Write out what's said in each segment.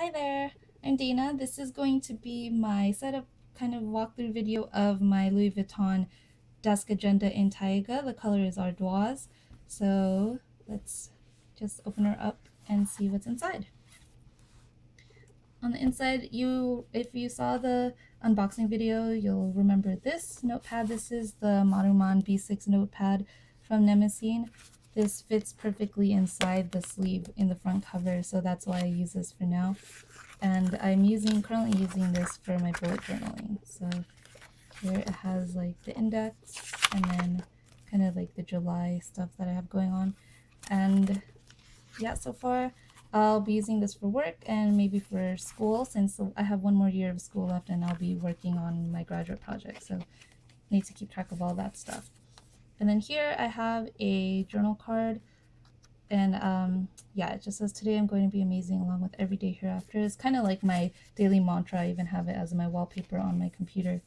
Hi there, I'm Dana. This is going to be my setup kind of walkthrough video of my Louis Vuitton Desk Agenda in Taiga. The color is ardoise. So let's just open her up and see what's inside. On the inside, if you saw the unboxing video, you'll remember this notepad. This is the Maruman B6 notepad from Mnemosyne. This fits perfectly inside the sleeve in the front cover, so that's why I use this for now. And I'm currently using this for my bullet journaling. So here it has like the index and then kind of like the July stuff that I have going on. And yeah, so far I'll be using this for work and maybe for school, since I have one more year of school left and I'll be working on my graduate project, so I need to keep track of all that stuff. And then here I have a journal card, and yeah, it just says, "Today I'm going to be amazing along with every day hereafter." It's kind of like my daily mantra. I even have it as my wallpaper on my computer.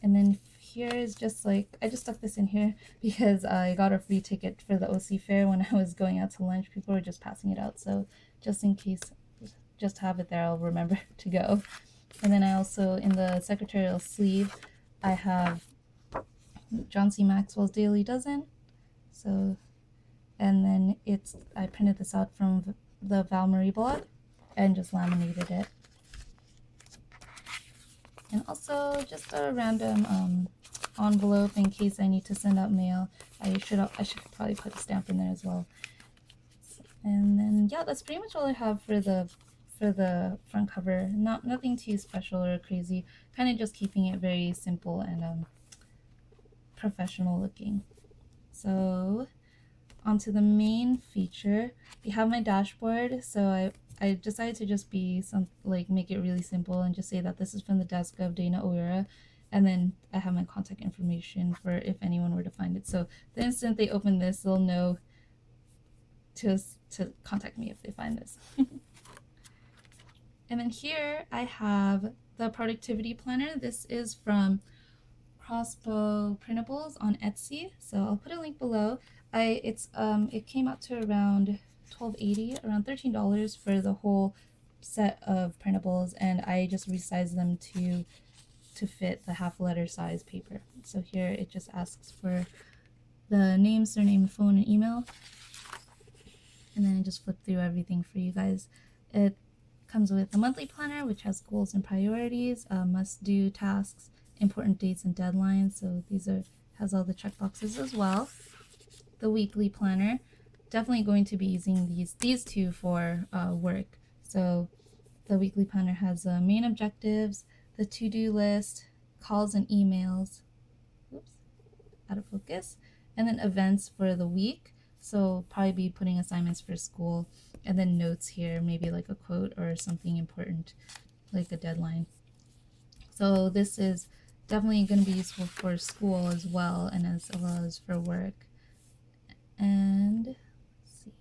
And then here is just like, I just stuck this in here because I got a free ticket for the OC fair when I was going out to lunch. People were just passing it out, so just in case, just have it there, I'll remember to go. And then I also, in the secretarial sleeve, I have John C. Maxwell's Daily Dozen. So, and then I printed this out from the Val Marie blog and just laminated it. And also just a random envelope in case I need to send out mail. I should probably put a stamp in there as well. And then yeah, that's pretty much all I have for the front cover. Nothing too special or crazy. Kind of just keeping it very simple and professional looking. So onto the main feature. We have my dashboard. So I decided to just make it really simple and just say that this is from the desk of Dana O'Era, and then I have my contact information for if anyone were to find it. So the instant they open this, they'll know to contact me if they find this. And then here I have the productivity planner. This is from Crossbow Printables on Etsy, so I'll put a link below. It came out to around $12.80, around $13 for the whole set of printables, and I just resized them to fit the half letter size paper. So here it just asks for the name, surname, phone, and email, and then I just flip through everything for you guys. It comes with a monthly planner, which has goals and priorities, must-do tasks, important dates and deadlines. So has all the checkboxes as well. The weekly planner, definitely going to be using these two for work. So the weekly planner has main objectives, the to-do list, calls and emails, oops, out of focus, and then events for the week. So probably be putting assignments for school, and then notes here, maybe like a quote or something important like a deadline. So this is definitely going to be useful for school as well, and as well as for work. And let's see,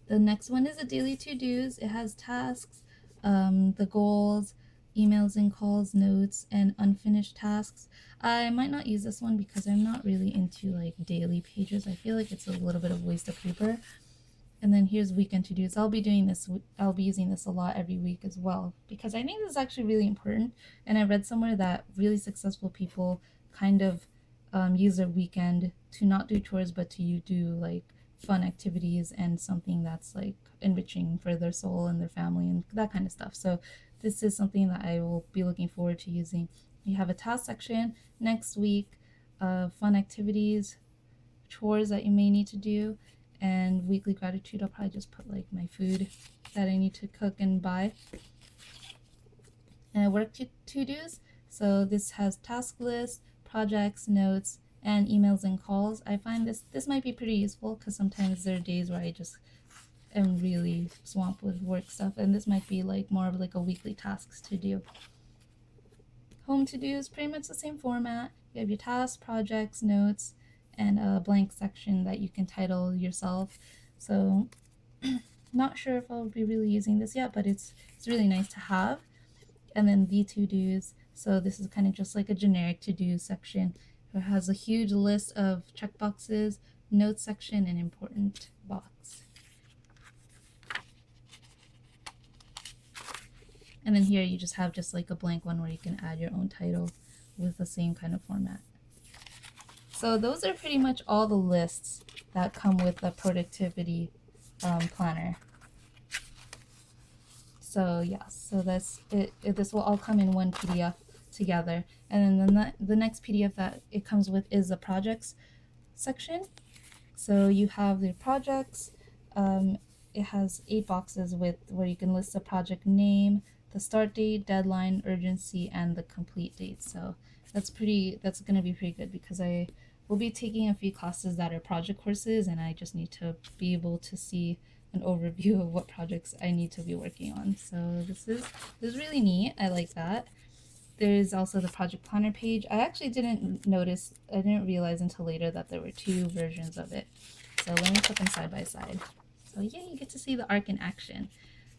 the next one is the daily to-dos. It has tasks, the goals, emails and calls, notes, and unfinished tasks. I might not use this one because I'm not really into like daily pages. I feel like it's a little bit of a waste of paper. And then here's weekend to-dos. I'll be using this a lot every week as well, because I think this is actually really important. And I read somewhere that really successful people kind of use their weekend to not do chores, but to do like fun activities and something that's like enriching for their soul and their family and that kind of stuff. So this is something that I will be looking forward to using. You have a task section next week, fun activities, chores that you may need to do, and weekly gratitude. I'll probably just put like my food that I need to cook and buy. And work to-dos. So this has task lists, projects, notes, and emails and calls. I find this might be pretty useful because sometimes there are days where I just am really swamped with work stuff, and this might be like more of like a weekly tasks to do. Home to-dos, pretty much the same format. You have your tasks, projects, notes, and a blank section that you can title yourself. So not sure if I'll be really using this yet, but it's really nice to have. And then the to-dos. So this is kind of just like a generic to-do section. It has a huge list of checkboxes, notes section, and important box. And then here you just have just like a blank one where you can add your own title with the same kind of format. So those are pretty much all the lists that come with the productivity planner. So yeah, so this will all come in one PDF together. And then the next PDF that it comes with is the projects section. So you have the projects. It has 8 boxes with where you can list the project name, the start date, deadline, urgency, and the complete date. So that's going to be pretty good because I will be taking a few classes that are project courses, and I just need to be able to see an overview of what projects I need to be working on. So this is really neat. I like that. There's also the project planner page. I actually didn't realize until later that there were 2 versions of it. So let me put them side by side. So yeah, you get to see the arc in action.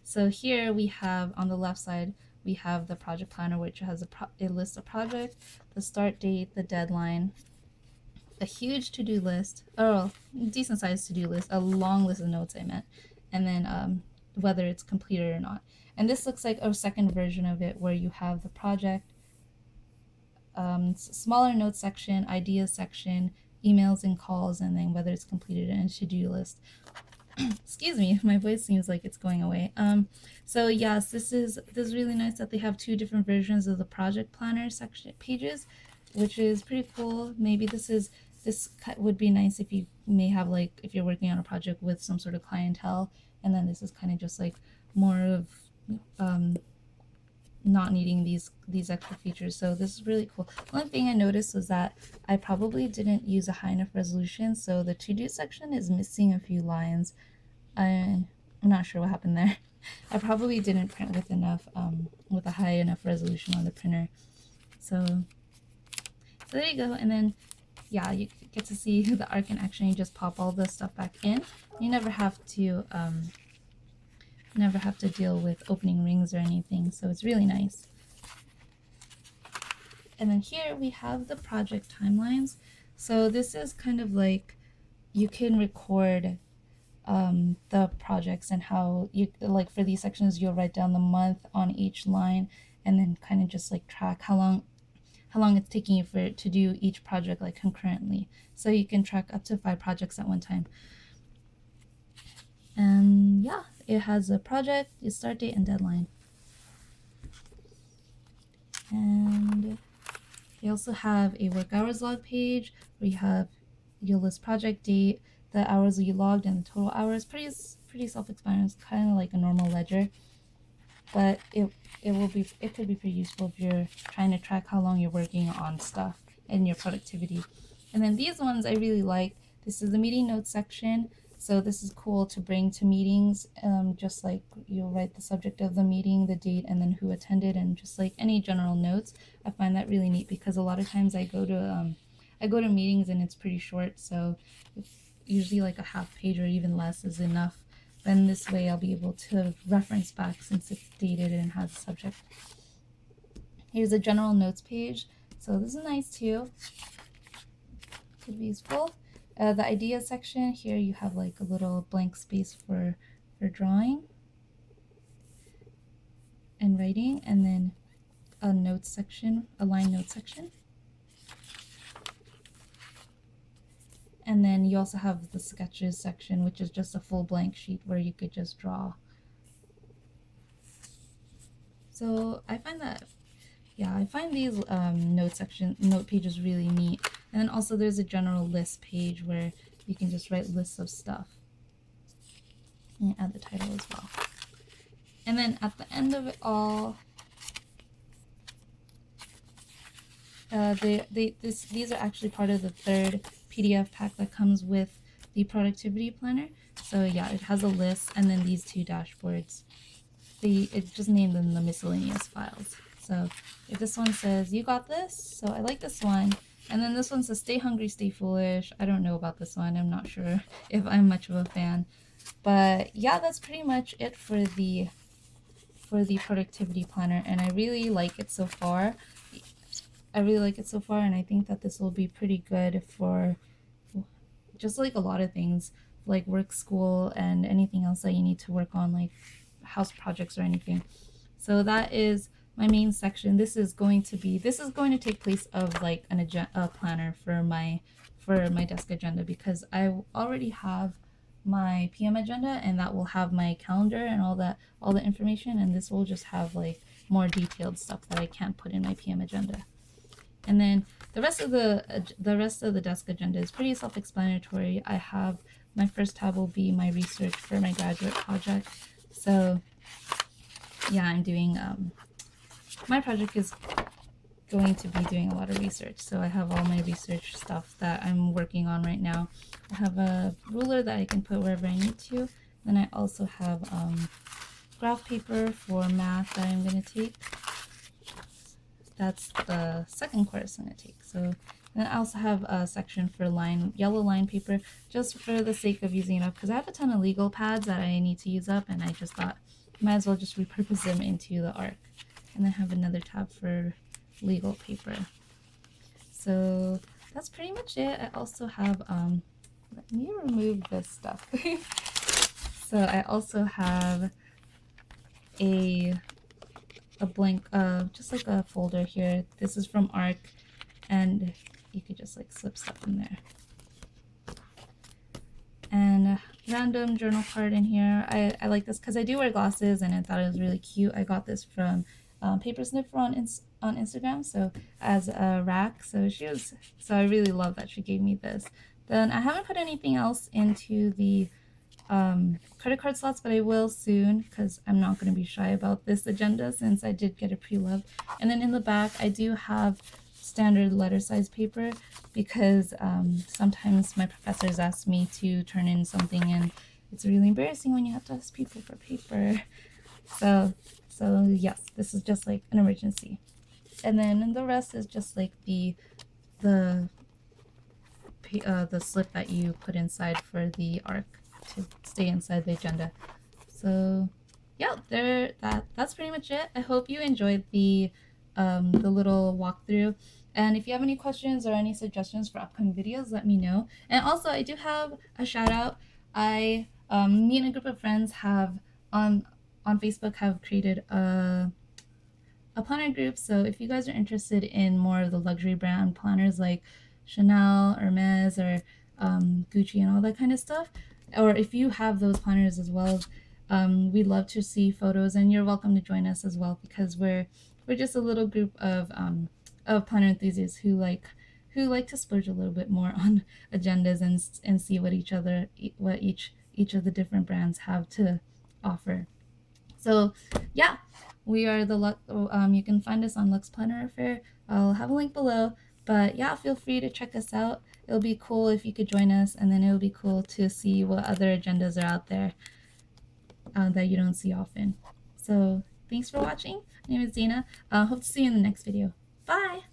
So here we have on the left side, we have the project planner, which has a list of project, the start date, the deadline, a huge to-do list, or decent sized to-do list, a long list of notes I meant, and then whether it's completed or not. And this looks like a second version of it where you have the project, smaller notes section, ideas section, emails and calls, and then whether it's completed and to-do list. Excuse me, my voice seems like it's going away. So yes, this is really nice that they have 2 different versions of the project planner section pages, which is pretty cool. Maybe this would be nice if you may have, like, if you're working on a project with some sort of clientele, and then this is kind of just like more of not needing these extra features. So this is really cool. One thing I noticed was that I probably didn't use a high enough resolution, so the to-do section is missing a few lines. I'm not sure what happened there. I probably didn't print with with a high enough resolution on the printer. So there you go. And then yeah, you get to see the arc in action. You just pop all the stuff back in. You never have to deal with opening rings or anything, so it's really nice. And then here we have the project timelines. So this is kind of like you can record the projects and how you, like for these sections, you'll write down the month on each line and then kind of just like track how long it's taking you to do each project like concurrently. So you can track up to 5 projects at one time. And yeah, it has a project, its start date, and deadline. And they also have a work hours log page where you'll list project date, the hours you logged, and the total hours. Pretty self-explanatory. It's kind of like a normal ledger, but it could be pretty useful if you're trying to track how long you're working on stuff and your productivity. And then these ones I really like. This is the meeting notes section. So this is cool to bring to meetings, just like you'll write the subject of the meeting, the date, and then who attended, and just like any general notes. I find that really neat because a lot of times I go to meetings and it's pretty short, so usually like a half page or even less is enough. Then this way I'll be able to reference back since it's dated and has a subject. Here's a general notes page. So this is nice too. Could be useful. The ideas section, here you have like a little blank space for drawing and writing, and then a notes section, a line notes section. And then you also have the sketches section, which is just a full blank sheet where you could just draw. So I find these note pages really neat. And then also there's a general list page where you can just write lists of stuff and add the title as well. And then at the end of it all, these are actually part of the 3rd PDF pack that comes with the productivity planner. So yeah, it has a list and then these 2 dashboards. It just named them the miscellaneous files. So if this one says you got this, so I like this one. And then this one says stay hungry, stay foolish. I don't know about this one. I'm not sure if I'm much of a fan. But yeah, that's pretty much it for the productivity planner, and I really like it so far. And I think that this will be pretty good for just like a lot of things, like work, school, and anything else that you need to work on, like house projects or anything. So that is my main section. This is going to take place of like a planner for my desk agenda, because I already have my PM agenda, and that will have my calendar and all the information, and this will just have like more detailed stuff that I can't put in my PM agenda. And then the rest of the desk agenda is pretty self-explanatory. I have my first tab will be my research for my graduate project. So yeah, I'm doing my project is going to be doing a lot of research. So I have all my research stuff that I'm working on right now. I have a ruler that I can put wherever I need to. Then I also have graph paper for math that I'm going to take. That's the second course I'm going to take. So then I also have a section for yellow line paper, just for the sake of using it up, because I have a ton of legal pads that I need to use up, and I just thought might as well just repurpose them into the ARC. And then have another tab for legal paper. So that's pretty much it. I also have let me remove this stuff. So I also have a blank just like a folder here. This is from ARC, and you could just like slip stuff in there. And a random journal card in here. I like this because I do wear glasses, and I thought it was really cute. I got this from Paper Sniffer on Instagram, so as a rack. So I really love that she gave me this. Then I haven't put anything else into the credit card slots, but I will soon, because I'm not going to be shy about this agenda since I did get a pre-loved. And then in the back I do have standard letter size paper, because sometimes my professors ask me to turn in something, and it's really embarrassing when you have to ask people for paper. So yes, this is just like an emergency. And then the rest is just like the slip that you put inside for the ARC to stay inside the agenda. So yeah, that's pretty much it. I hope you enjoyed the little walkthrough. And if you have any questions or any suggestions for upcoming videos, let me know. And also, I do have a shout out. Me and a group of friends have on Facebook have created a planner group. So if you guys are interested in more of the luxury brand planners like Chanel, Hermes, or Gucci and all that kind of stuff, or if you have those planners as well, we'd love to see photos, and you're welcome to join us as well, because we're just a little group of planner enthusiasts who like to splurge a little bit more on agendas and see what each of the different brands have to offer. So yeah, we are you can find us on Lux Planner Affair. I'll have a link below, but yeah, feel free to check us out. It'll be cool if you could join us, and then it'll be cool to see what other agendas are out there that you don't see often. So thanks for watching. My name is Dana. Hope to see you in the next video. Bye!